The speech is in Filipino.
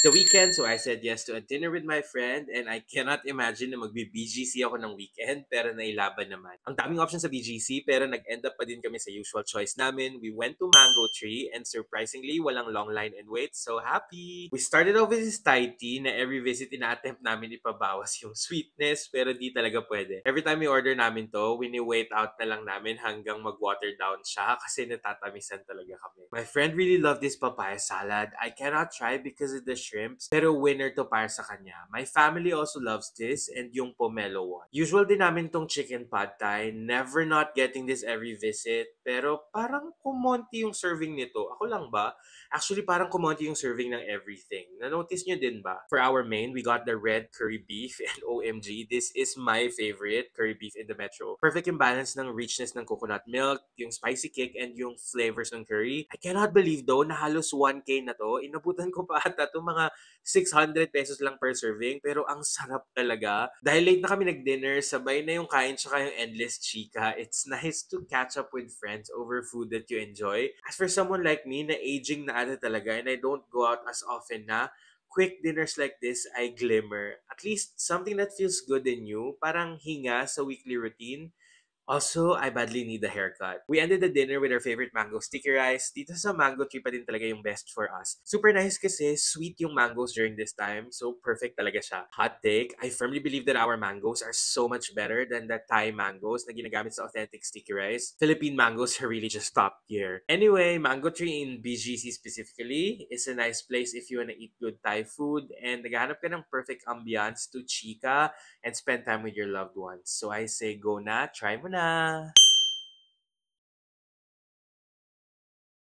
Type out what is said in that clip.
the weekend, so I said yes to a dinner with my friend and I cannot imagine na magbi-BGC ako ng weekend pero nailaban naman. Ang daming options sa BGC pero nag-end up pa din kami sa usual choice namin. We went to Mango Tree and surprisingly, walang long line and wait. So happy! We started off with this Thai tea na every visit ina-attempt namin ipabawas yung sweetness pero di talaga pwede. Every time we order namin to, wini-wait out na lang namin hanggang mag-water down siya kasi natatamisan talaga kami. My friend really loved this papaya salad. I cannot try because of the shrimps, pero winner to para sa kanya. My family also loves this and yung pomelo one. Usual din namin tong chicken pad thai. Never not getting this every visit, pero parang kumonti yung serving nito. Ako lang ba? Actually, parang kumonti yung serving ng everything. Na-notice nyo din ba? For our main, we got the red curry beef and OMG, this is my favorite curry beef in the metro. Perfect yung balance ng richness ng coconut milk, yung spicy kick, and yung flavors ng curry. I cannot believe though na halos 1K na to. Inabutan ko pa ata to mga 600 pesos lang per serving, pero ang sarap talaga. Dahil late na kami nag-dinner, sabay na yung kain tsaka yung endless chika. It's nice to catch up with friends over food that you enjoy. As for someone like me na aging na ata talaga and I don't go out as often na, quick dinners like this ay glimmer. At least something that feels good in you, parang hinga sa weekly routine. Also, I badly need a haircut. We ended the dinner with our favorite mango sticky rice. Dito sa Mango Tree pa din talaga yung best for us. Super nice kasi sweet yung mangoes during this time, so perfect talaga siya. Hot take, I firmly believe that our mangoes are so much better than the Thai mangoes na ginagamit sa authentic sticky rice. Philippine mangoes are really just top tier. Anyway, Mango Tree in BGC specifically is a nice place if you wanna eat good Thai food and naghahanap ka ng perfect ambiance to chika and spend time with your loved ones. So I say go na, try mo na!